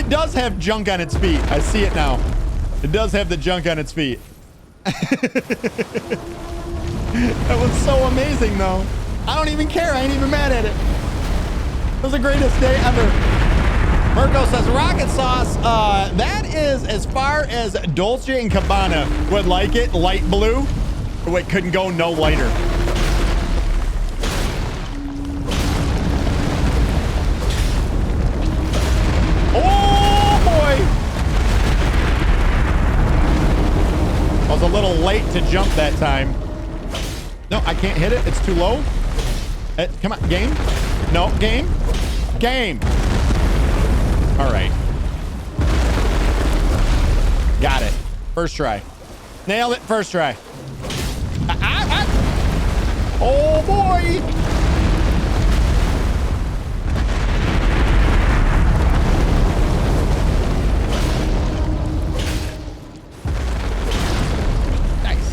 it does have junk on its feet. I see it now. It does have the junk on its feet. That was so amazing, though. I don't even care. I ain't even mad at it. It was the greatest day ever. Mirko says, Rockitsauce, that is as far as Dolce and Gabbana would like it, light blue. It couldn't go no lighter. Oh, boy. I was a little late to jump that time. No, I can't hit it. It's too low. Come on, game. No, game. Game. All right. Got it. First try. Nailed it. First try. Oh, boy. Nice.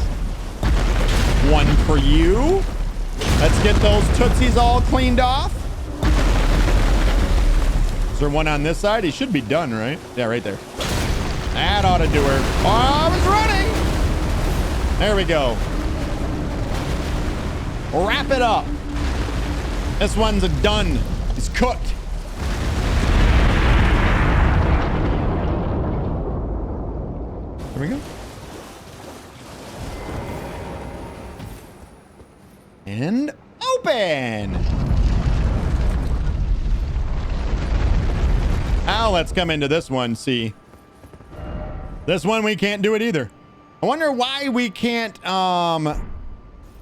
One for you. Let's get those Tootsies all cleaned off. Is there one on this side? He should be done, right? Yeah, right there. That ought to do her. Oh, I was running. There we go. Wrap it up. This one's done. It's cooked. There we go. And open. Now let's come into this one. See, this one we can't do it either. I wonder why we can't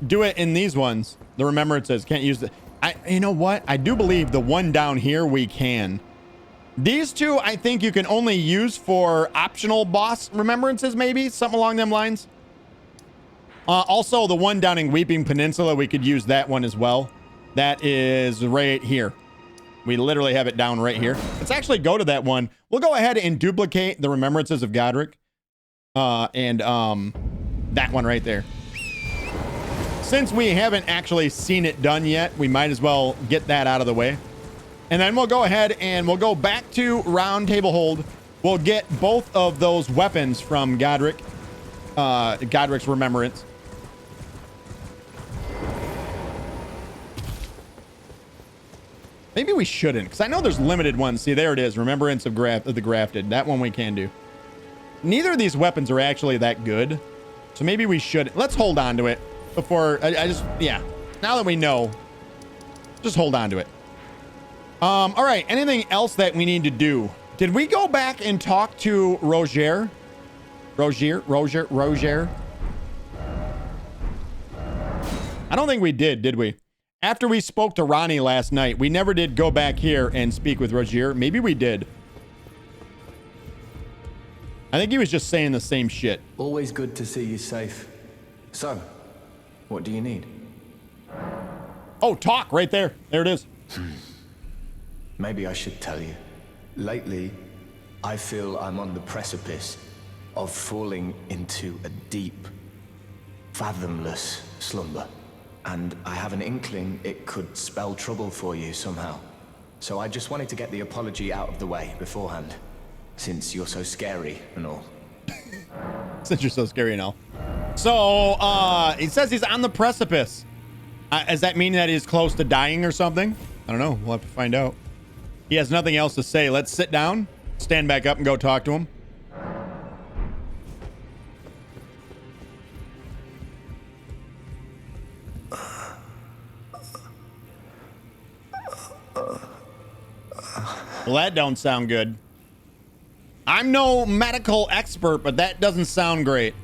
do it in these ones. The remembrances can't use it. You know what? I do believe the one down here we can. These two, I think you can only use for optional boss remembrances, maybe something along them lines. Also, the one down in Weeping Peninsula, we could use that one as well. That is right here. We literally have it down right here. Let's actually go to that one. We'll go ahead and duplicate the remembrances of Godric. And that one right there. Since we haven't actually seen it done yet, we might as well get that out of the way. And then we'll go ahead and we'll go back to Round Table Hold. We'll get both of those weapons from Godric. Godric's remembrance. Maybe we shouldn't, because I know there's limited ones. See, there it is. Remembrance of the Grafted. That one we can do. Neither of these weapons are actually that good. So maybe we should. Let's hold on to it before yeah. Now that we know, just hold on to it. All right. Anything else that we need to do? Did we go back and talk to Roger? Roger. I don't think we did we? After we spoke to Ronnie last night, we never did go back here and speak with Roger. Maybe we did. I think he was just saying the same shit. Always good to see you safe. So, what do you need? Oh, talk right there. There it is. Maybe I should tell you. Lately, I feel I'm on the precipice of falling into a deep, fathomless slumber. And I have an inkling it could spell trouble for you somehow. So I just wanted to get the apology out of the way beforehand, since you're so scary and all. Since you're so scary and all. So, he says he's on the precipice. Does that mean that he's close to dying or something? I don't know. We'll have to find out. He has nothing else to say. Let's sit down, stand back up, and go talk to him. Well, that don't sound good. I'm no medical expert, but that doesn't sound great.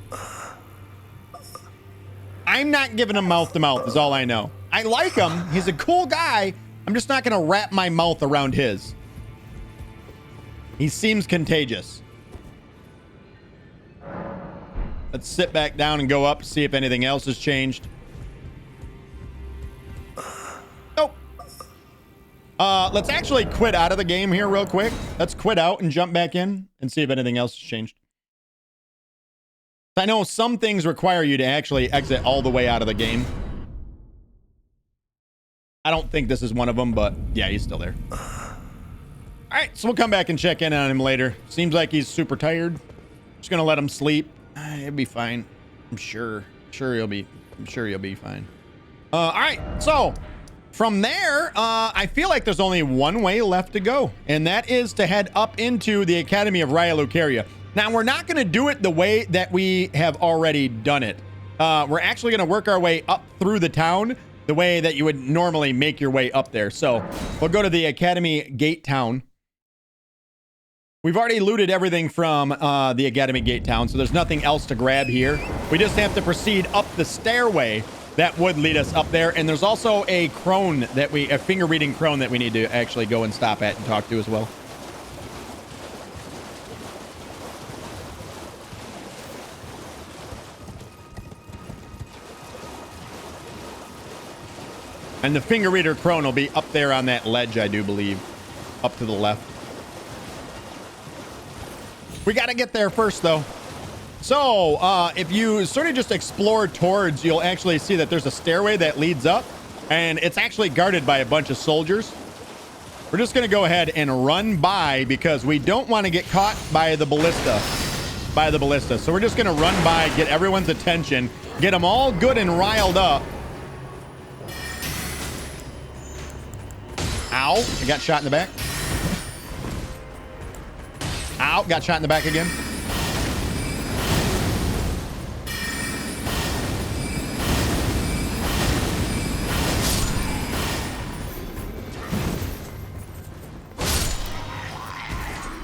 I'm not giving him mouth to mouth is all I know. I like him. He's a cool guy. I'm just not going to wrap my mouth around his. He seems contagious. Let's sit back down and go up, see if anything else has changed. Let's actually quit out of the game here real quick. Let's quit out and jump back in and see if anything else has changed. I know some things require you to actually exit all the way out of the game. I don't think this is one of them, but yeah, he's still there. All right, so we'll come back and check in on him later. Seems like he's super tired. Just gonna let him sleep. He'll be fine. I'm sure. I'm sure he'll be fine. All right, so from there, I feel like there's only one way left to go, and that is to head up into the Academy of Raya Lucaria. Now, we're not gonna do it the way that we have already done it. We're actually gonna work our way up through the town the way that you would normally make your way up there. So we'll go to the Academy Gate Town. We've already looted everything from the Academy Gate Town, so there's nothing else to grab here. We just have to proceed up the stairway that would lead us up there. And there's also a crone that a finger reading crone that we need to actually go and stop at and talk to as well. And the finger reader crone will be up there on that ledge, I do believe, up to the left. We got to get there first, though. So if you sort of just explore towards, you'll actually see that there's a stairway that leads up, and it's actually guarded by a bunch of soldiers. We're just going to go ahead and run by because we don't want to get caught by the ballista. So we're just going to run by, get everyone's attention, get them all good and riled up. Ow, I got shot in the back. Ow, got shot in the back again.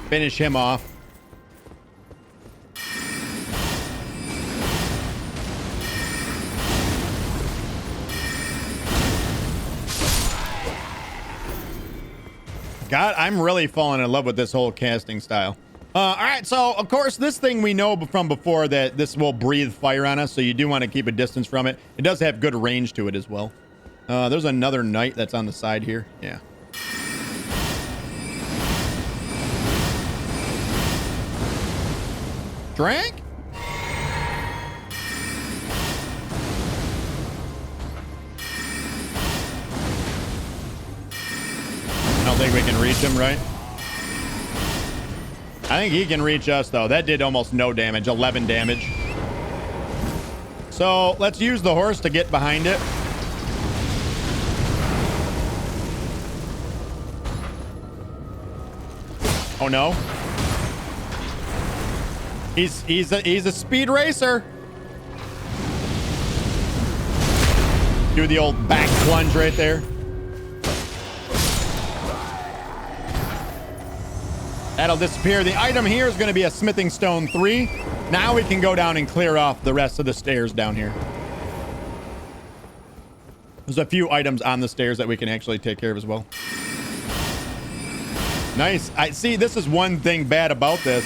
Finish him off. God, I'm really falling in love with this whole casting style. All right, so of course this thing we know from before that this will breathe fire on us, so you do want to keep a distance from it. It does have good range to it as well. There's another knight that's on the side here. Yeah. Drank? I don't think we can reach him, right? I think he can reach us, though. That did almost no damage, 11 damage. So let's use the horse to get behind it. Oh, no. He's a speed racer. Do the old back plunge right there. That'll disappear. The item here is going to be a smithing stone 3. Now we can go down and clear off the rest of the stairs down here. There's a few items on the stairs that we can actually take care of as well. Nice. I see. This is one thing bad about this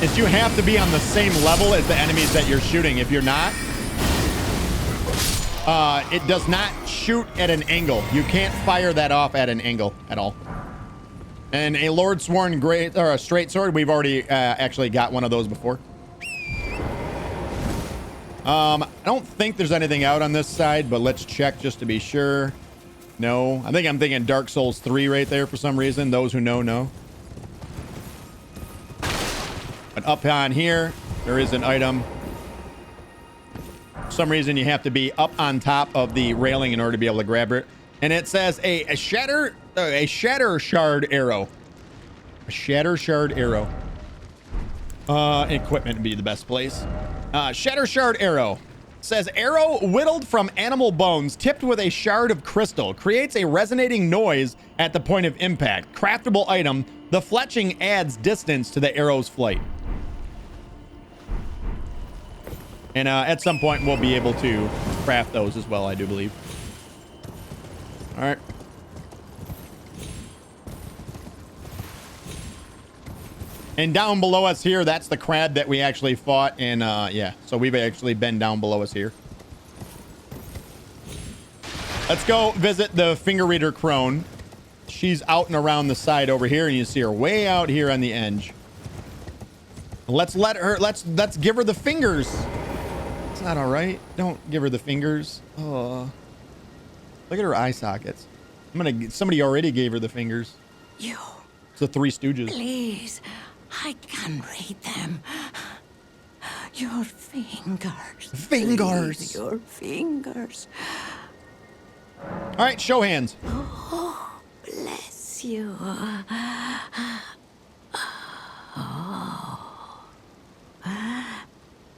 is you have to be on the same level as the enemies that you're shooting. If you're not, it does not shoot at an angle. You can't fire that off at an angle at all. And a Lord Sworn great or a straight sword, we've already actually got one of those before. I don't think there's anything out on this side, but let's check just to be sure. No, I think I'm thinking Dark Souls 3 right there for some reason. Those who know. But up on here, there is an item. For some reason, you have to be up on top of the railing in order to be able to grab it. And it says a shatter shard arrow. A shatter shard arrow. Equipment would be the best place. Shatter shard arrow. Says arrow whittled from animal bones tipped with a shard of crystal creates a resonating noise at the point of impact. Craftable item. The fletching adds distance to the arrow's flight. And at some point we'll be able to craft those as well, I do believe. All right. And down below us here, that's the crab that we actually fought. And yeah, so we've actually been down below us here. Let's go visit the finger reader crone. She's out and around the side over here, and you see her way out here on the edge. Let's give her the fingers. It's not all right. Don't give her the fingers. Oh. Look at her eye sockets. Somebody already gave her the fingers. You It's the Three Stooges. Please, I can read them. Your fingers. Fingers. Please, your fingers. All right, show hands. Oh, bless you. Oh.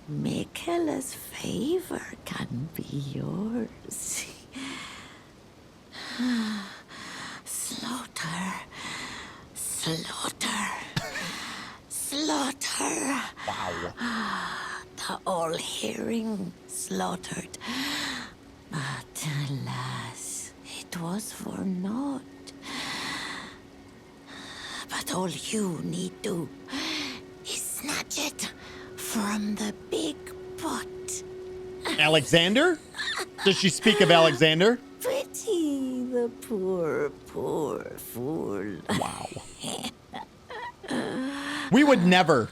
Michaela's favor can be yours. Slaughter. Slaughter. Slaughter. Wow. The all-hearing slaughtered. But alas, it was for naught. But all you need do is snatch it from the big pot. Alexander? Does she speak of Alexander? Pity the poor, poor fool. Wow. We would never.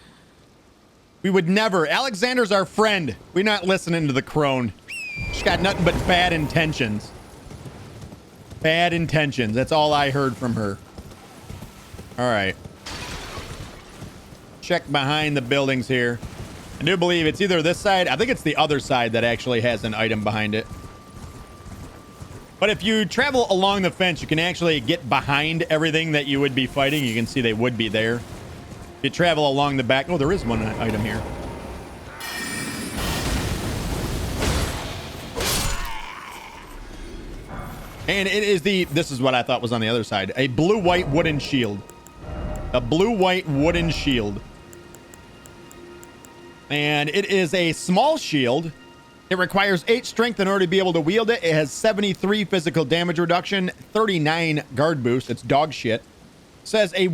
We would never. Alexander's our friend. We're not listening to the crone. She's got nothing but bad intentions. Bad intentions. That's all I heard from her. All right. Check behind the buildings here. I do believe it's either this side. I think it's the other side that actually has an item behind it. But if you travel along the fence, you can actually get behind everything that you would be fighting. You can see they would be there. If you travel along the back. Oh, there is one item here. And it is this is what I thought was on the other side. A blue-white wooden shield. A blue-white wooden shield. And it is a small shield. It requires 8 strength in order to be able to wield it. It has 73 physical damage reduction, 39 guard boost. It's dog shit. Says a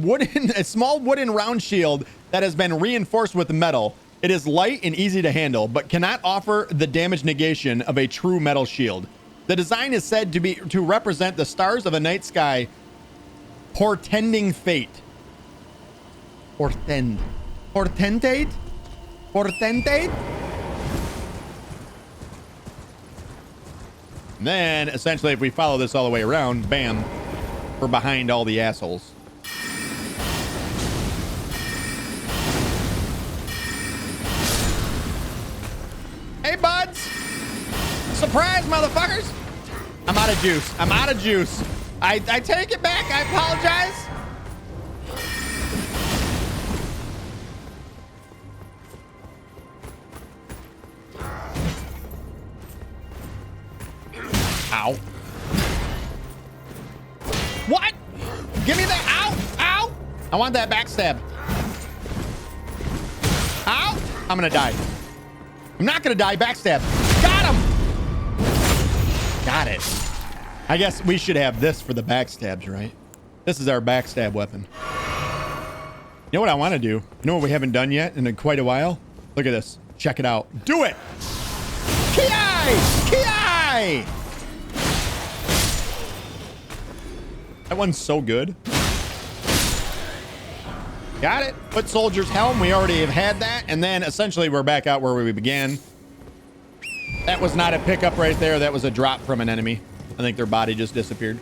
small wooden round shield that has been reinforced with metal. It is light and easy to handle, but cannot offer the damage negation of a true metal shield. The design is said to represent the stars of a night sky, portending fate. Portentate? And then, essentially, if we follow this all the way around, bam, we're behind all the assholes. Hey, buds! Surprise, motherfuckers! I'm out of juice. I'm out of juice. I take it back. I apologize. Ow. What? Give me that. Ow. Ow. I want that backstab. Ow. I'm going to die. I'm not going to die. Backstab. Got him. Got it. I guess we should have this for the backstabs, right? This is our backstab weapon. You know what I want to do? You know what we haven't done yet in quite a while? Look at this. Check it out. Do it. Ki-ai! Ki-ai! That one's so good. Got it. Foot soldier's helm. We already have had that. And then essentially we're back out where we began. That was not a pickup right there. That was a drop from an enemy. I think their body just disappeared.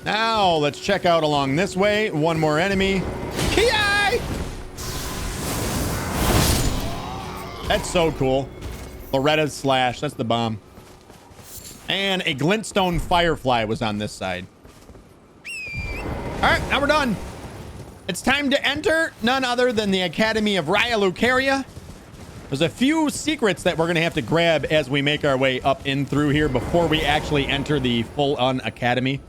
Now let's check out along this way. One more enemy. Ki-ai! That's so cool. Loretta's slash. That's the bomb. And a glintstone firefly was on this side. All right, now we're done. It's time to enter none other than the Academy of Raya Lucaria. There's a few secrets that we're going to have to grab as we make our way up in through here before we actually enter the full-on academy.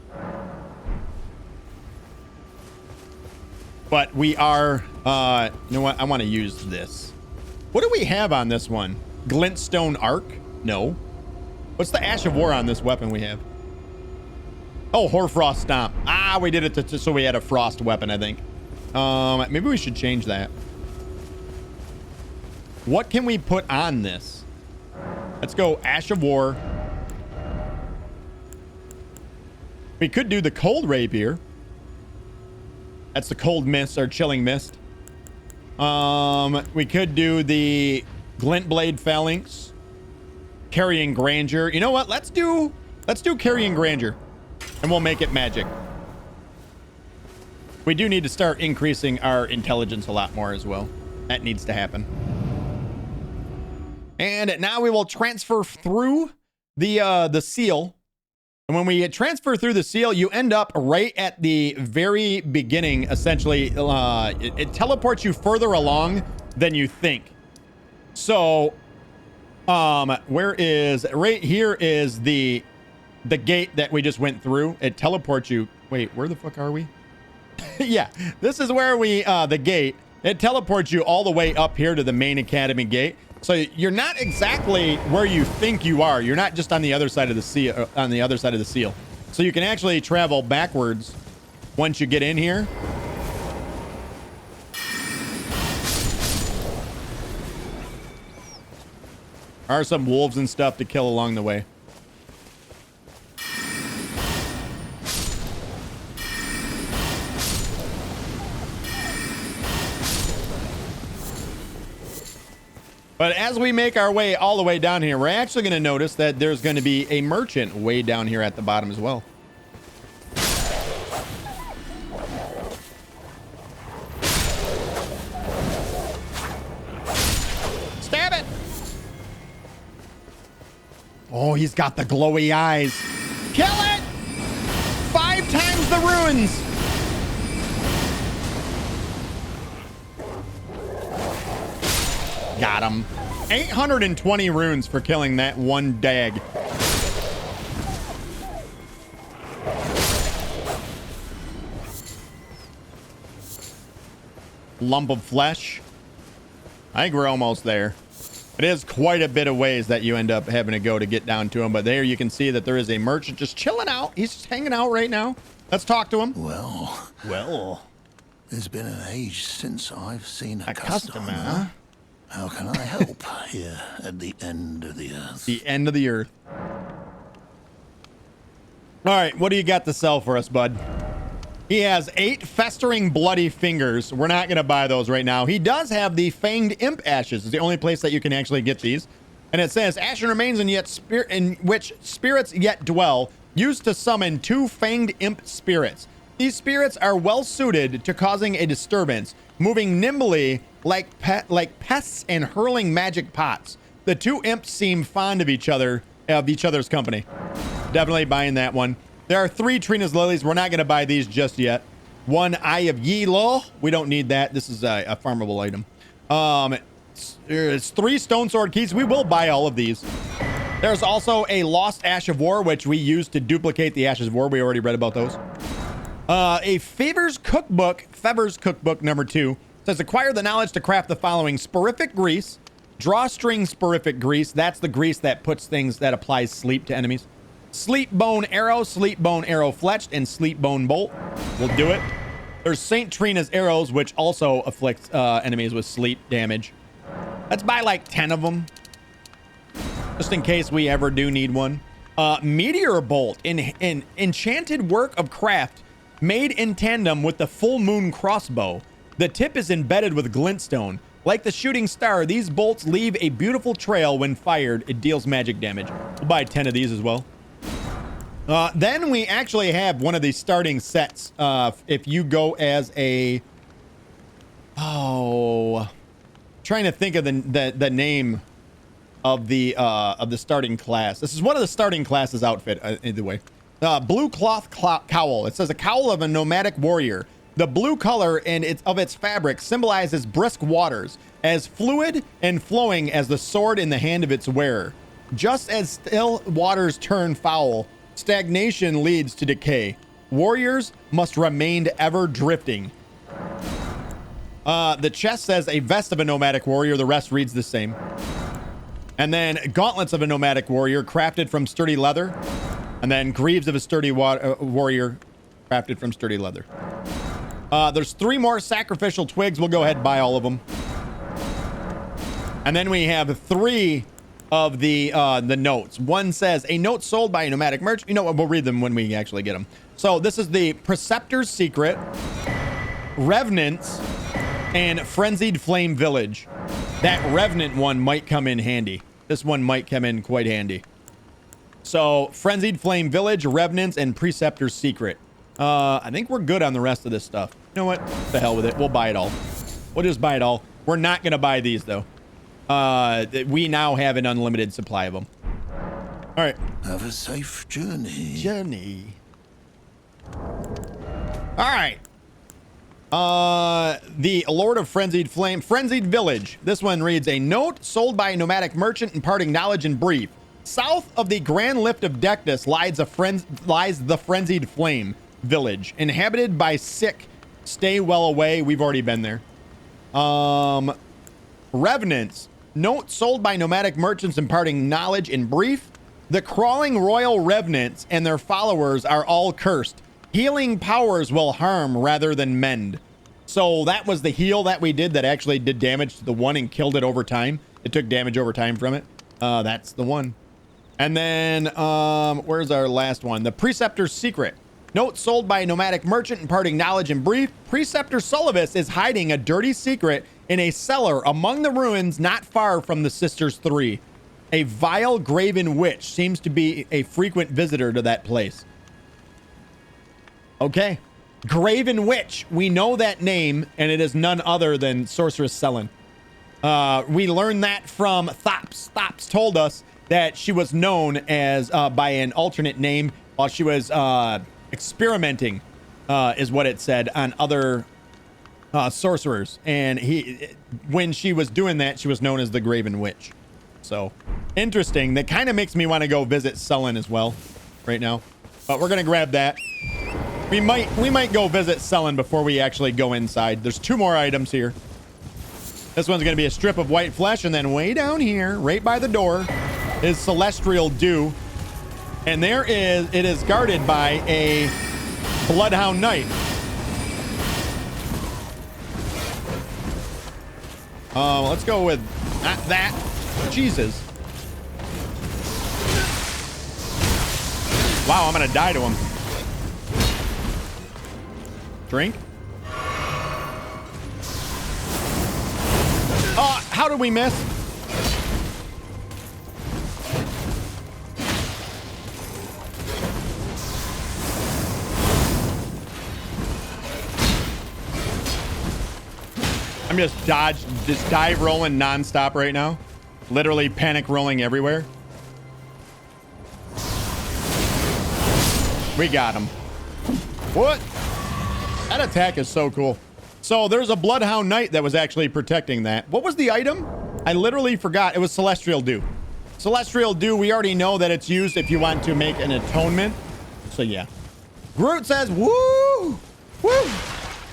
But we are, you know what? I want to use this. What do we have on this one? Glintstone Arc? No. What's the Ash of War on this weapon we have? Oh, Hoarfrost Stomp. Ah, we did it so we had a frost weapon, I think. Maybe we should change that. What can we put on this? Let's go Ash of War. We could do the Cold Rapier. That's the Cold Mist or Chilling Mist. We could do the Glint Blade Phalanx. Carrying Grandeur. You know what? Let's do Carrying Grandeur. And we'll make it magic. We do need to start increasing our intelligence a lot more as well. That needs to happen. And now we will transfer through the seal. And when we transfer through the seal, you end up right at the very beginning, essentially. It teleports you further along than you think. So, where is... Right here is the gate that we just went through. It teleports you... Wait, where the fuck are we? Yeah, this is where we... the gate. It teleports you all the way up here to the main academy gate. So you're not exactly where you think you are. You're not just on the other side of the seal. On the other side of the seal. So you can actually travel backwards once you get in here. There are some wolves and stuff to kill along the way. But as we make our way all the way down here, we're actually going to notice that there's going to be a merchant way down here at the bottom as well. Stab it! Oh, he's got the glowy eyes. Kill it! 5 times the runes! Got him. 820 runes for killing that one dag. Lump of flesh. I think we're almost there. It is quite a bit of ways that you end up having to go to get down to him. But there you can see that there is a merchant just chilling out. He's just hanging out right now. Let's talk to him. Well, it's been an age since I've seen a customer. How can I help here at the end of the earth? The end of the earth. All right, what do you got to sell for us, bud? He has 8 festering bloody fingers. We're not going to buy those right now. He does have the fanged imp ashes. It's the only place that you can actually get these. And it says, ashen remains in which spirits yet dwell, used to summon 2 fanged imp spirits. These spirits are well suited to causing a disturbance, moving nimbly like pests and hurling magic pots. The 2 imps seem fond of each other's company. Definitely buying that one. There are 3 Trina's lilies. We're not going to buy these just yet. 1 Eye of Yi-Lo. We don't need that. This is a farmable item. It's 3 stone sword keys. We will buy all of these. There's also a Lost Ash of War, which we use to duplicate the Ashes of War. We already read about those. A Fever's Cookbook number 2 says acquire the knowledge to craft the following: Sporific Grease, Drawstring Sporific Grease. That's the grease that puts things that applies sleep to enemies. Sleep Bone Arrow, Sleep Bone Arrow Fletched, and Sleep Bone Bolt. We'll do it. There's Saint Trina's Arrows, which also afflicts enemies with sleep damage. Let's buy like 10 of them, just in case we ever do need one. Meteor Bolt, an enchanted work of craft made in tandem with the full moon crossbow. The tip is embedded with glintstone. Like the shooting star, these bolts leave a beautiful trail when fired. It deals magic damage. We'll buy 10 of these as well. Then we actually have one of these starting sets. If you go as a... Oh... Trying to think of the name of the starting class. This is one of the starting classes outfit, either way. Blue cloth cowl. It says a cowl of a nomadic warrior. The blue color and its fabric symbolizes brisk waters, as fluid and flowing as the sword in the hand of its wearer. Just as still waters turn foul, stagnation leads to decay. Warriors must remain ever drifting. The chest says a vest of a nomadic warrior. The rest reads the same. And then gauntlets of a nomadic warrior crafted from sturdy leather. And then greaves of a sturdy warrior crafted from sturdy leather. There's 3 more sacrificial twigs. We'll go ahead and buy all of them. And then we have 3 of the notes. One says a note sold by a nomadic merchant. You know what? We'll read them when we actually get them. So this is the Preceptor's Secret, Revenants, and Frenzied Flame Village. That Revenant one might come in handy. This one might come in quite handy. So Frenzied Flame Village, Revenants, and Preceptor's Secret. I think we're good on the rest of this stuff. know what? The hell with it. We'll buy it all. We'll just buy it all. We're not going to buy these, though. We now have an unlimited supply of them. All right. Have a safe journey. All right. The Lord of Frenzied Flame. Frenzied Village. This one reads, a note sold by a nomadic merchant imparting knowledge and brief. South of the Grand Lift of Dectus lies the Frenzied Flame Village, inhabited by sick. Stay well away. We've already been there. Revenants. Note sold by nomadic merchants imparting knowledge and brief. The crawling royal revenants and their followers are all cursed. Healing powers will harm rather than mend. So that was the heal that we did that actually did damage to the one and killed it over time. It took damage over time from it. That's the one. And then, where's our last one? The Preceptor's Secret. Note sold by a nomadic merchant imparting knowledge and brief. Preceptor Sullivus is hiding a dirty secret in a cellar among the ruins not far from the Sisters 3. A vile graven witch seems to be a frequent visitor to that place. Okay. Graven Witch. We know that name, and it is none other than Sorceress Sellen. We learned that from Thops. Thops told us that she was known as by an alternate name while she was experimenting, is what it said, on other sorcerers. And when she was doing that, she was known as the Graven Witch. So interesting. That kind of makes me want to go visit Sellen as well right now. But we're gonna grab that. We might go visit Sellen before we actually go inside. There's 2 more items here. This one's gonna be a strip of white flesh, and then way down here, right by the door, is Celestial Dew. And it is guarded by a Bloodhound Knight. Let's go with that. Jesus. Wow, I'm gonna die to him. Drink. How did we miss? I'm just dive rolling nonstop right now. Literally panic rolling everywhere. We got him. What? That attack is so cool. So there's a Bloodhound Knight that was actually protecting that. What was the item? I literally forgot. It was Celestial Dew. Celestial Dew, we already know that it's used if you want to make an atonement. So yeah. Groot says, woo! Woo!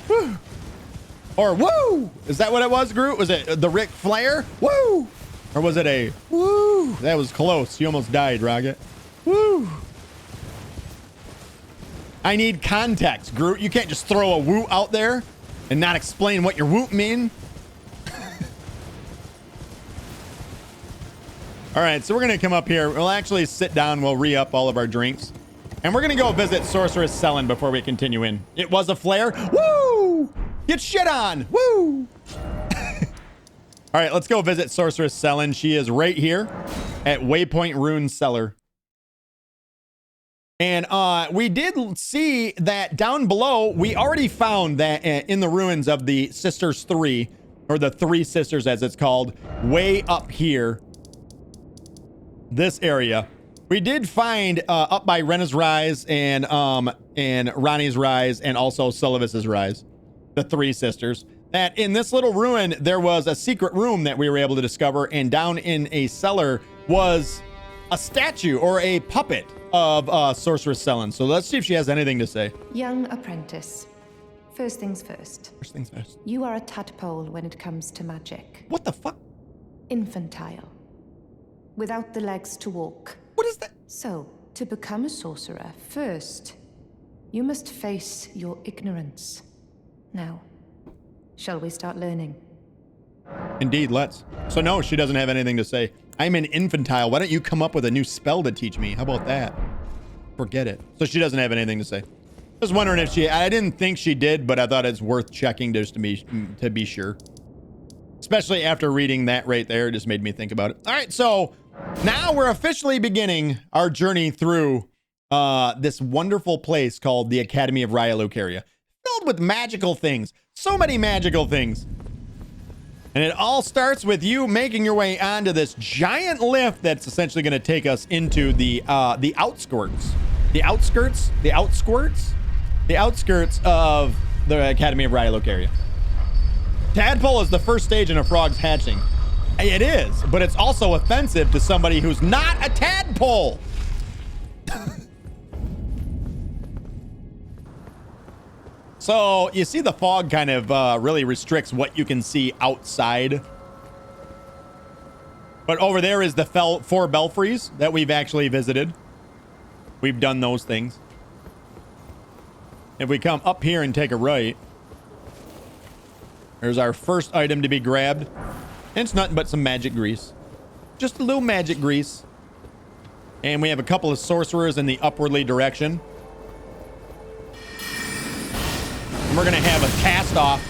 Woo! Or woo! Is that what it was, Groot? Was it the Ric Flair? Woo! Or was it a woo? That was close. You almost died, Rocket. Woo! I need context, Groot. You can't just throw a woo out there and not explain what your whoop mean. All right, so we're going to come up here. We'll actually sit down. We'll re-up all of our drinks. And we're going to go visit Sorceress Sellen before we continue in. It was a flare. Woo! Get shit on. Woo! All right, let's go visit Sorceress Sellen. She is right here at Waypoint Rune Cellar. And we did see that down below, we already found that in the ruins of the Sisters 3, or the 3 Sisters as it's called, way up here, this area. We did find up by Rena's Rise and Ronnie's Rise and also Sullivis's Rise, the 3 Sisters, that in this little ruin, there was a secret room that we were able to discover, and down in a cellar was a statue or a puppet of Sorceress Sellen. So let's see if she has anything to say. Young apprentice. First things first. First things first. You are a tadpole when it comes to magic. What the fuck? Infantile. Without the legs to walk. What is that? So, to become a sorcerer, first, you must face your ignorance. Now, shall we start learning? Indeed, let's. So no, she doesn't have anything to say. I'm an infantile. Why don't you come up with a new spell to teach me? How about that? Forget it. So she doesn't have anything to say. Just wondering if I didn't think she did, but I thought it's worth checking just to be sure. Especially after reading that right there, it just made me think about it. All right, so now we're officially beginning our journey through this wonderful place called the Academy of Raya Lucaria, filled filled with magical things. So many magical things. And it all starts with you making your way onto this giant lift that's essentially going to take us into the outskirts. The outskirts of the Academy of Ryloke area. Tadpole is the first stage in a frog's hatching. It is, but it's also offensive to somebody who's not a tadpole. So you see the fog kind of really restricts what you can see outside. But over there is the 4 belfries that we've actually visited. We've done those things. If we come up here and take a right, there's our first item to be grabbed. And it's nothing but some magic grease. Just a little magic grease. And we have a couple of sorcerers in the upwardly direction. And we're going to have a cast off.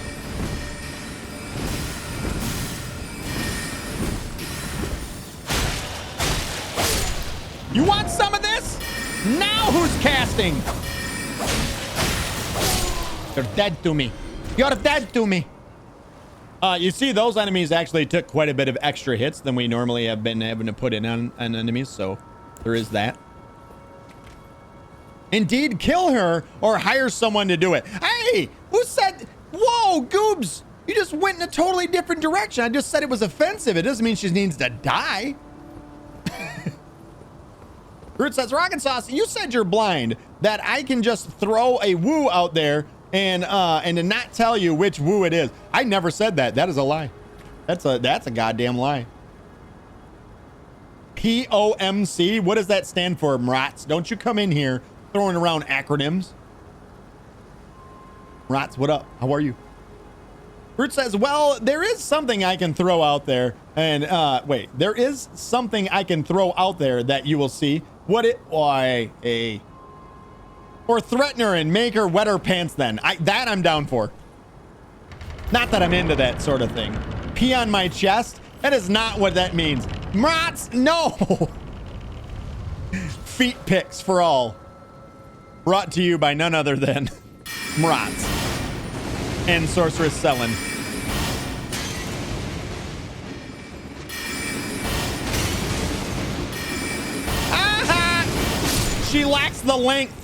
You want some of this? Now who's casting? You're dead to me. You're dead to me. You see, those enemies actually took quite a bit of extra hits than we normally have been having to put in on enemies, so there is that. Indeed, kill her or hire someone to do it. Hey, who said... Whoa, Goobs! You just went in a totally different direction. I just said it was offensive. It doesn't mean she needs to die. Root says, Rockitsauce, you said you're blind, that I can just throw a woo out there and to not tell you which woo it is. I never said that. That is a lie. That's a goddamn lie. POMC? What does that stand for, Mrats? Don't you come in here throwing around acronyms. Mrats, what up? How are you? Root says, well, there is something I can throw out there. And wait, there is something I can throw out there that you will see. What it... Why, a... Or threaten her and make her wet her pants then. That I'm down for. Not that I'm into that sort of thing. Pee on my chest? That is not what that means. Mrats, no! Feet pics for all. Brought to you by none other than Mrats and Sorceress Selin. Aha! She lacks the length.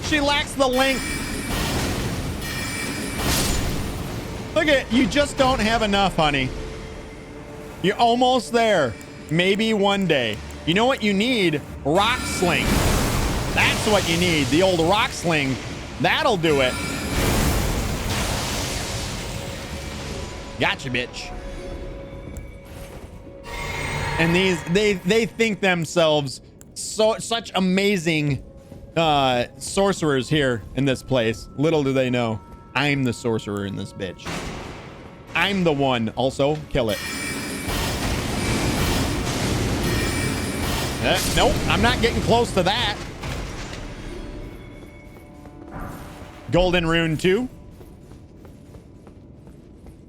She lacks the length. Look at, you just don't have enough, honey. You're almost there. Maybe one day. You know what you need? Rock sling. That's what you need. The old rock sling. That'll do it. Gotcha, bitch. And these, they think themselves such amazing sorcerers here in this place. Little do they know, I'm the sorcerer in this bitch. I'm the one. Also, kill it. Nope, I'm not getting close to that. Golden Rune 2.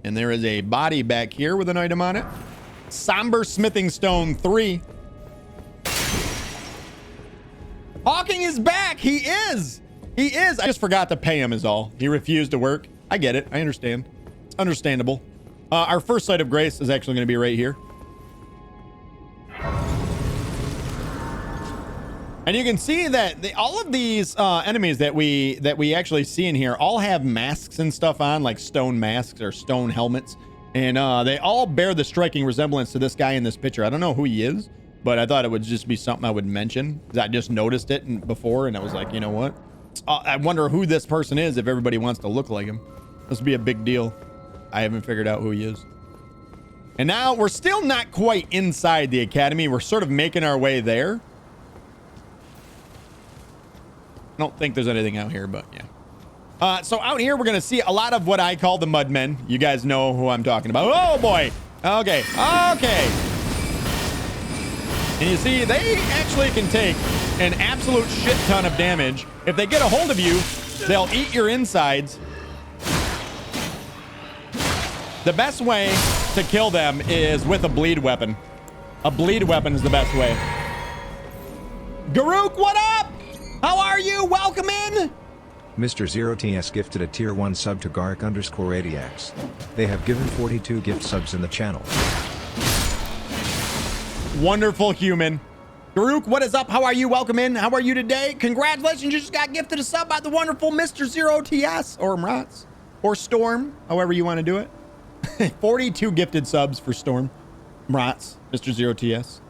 And there is a body back here with an item on it. Somber Smithing Stone 3. Hawking is back. He is. He is. I just forgot to pay him is all. He refused to work. I get it. I understand. It's understandable. Our first sight of grace is actually going to be right here. And you can see that all of these enemies that we actually see in here all have masks and stuff on, like stone masks or stone helmets. And they all bear the striking resemblance to this guy in this picture. I don't know who he is, but I thought it would just be something I would mention. I just noticed it before, and I was like, you know what? I wonder who this person is if everybody wants to look like him. This would be a big deal. I haven't figured out who he is. And now we're still not quite inside the academy. We're sort of making our way there. I don't think there's anything out here, but yeah. So out here, we're going to see a lot of what I call the mudmen. You guys know who I'm talking about. Oh, boy. Okay. Okay. And you see, they actually can take an absolute shit ton of damage. If they get a hold of you, they'll eat your insides. The best way to kill them is with a bleed weapon. A bleed weapon is the best way. Garuk, what up? How are you? Welcome in. Mr. Zero TS gifted a tier 1 sub to Gark_80x. They have given 42 gift subs in the channel. Wonderful human. Garuk, what is up? How are you? Welcome in. How are you today? Congratulations, you just got gifted a sub by the wonderful Mr. Zero TS, or Mrats, or Storm, however you want to do it. 42 gifted subs for Storm. Mrats, Mr. Zero TS.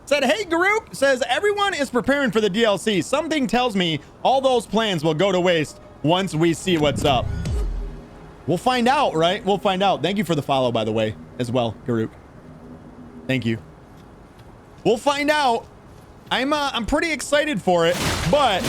Said, hey, Garuk, says, everyone is preparing for the DLC. Something tells me all those plans will go to waste once we see what's up. We'll find out, right? We'll find out. Thank you for the follow, by the way, as well, Garuk. Thank you. We'll find out. I'm pretty excited for it, but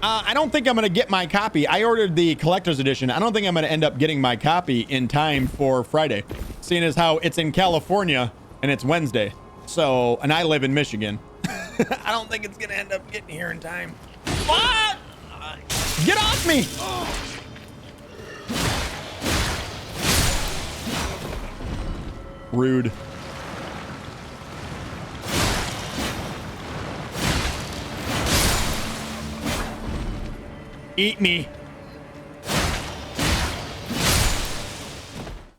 I don't think I'm going to get my copy. I ordered the collector's edition. I don't think I'm going to end up getting my copy in time for Friday, seeing as how it's in California and it's Wednesday. So, and I live in Michigan. I don't think it's going to end up getting here in time. What? Get off me! Rude. Eat me.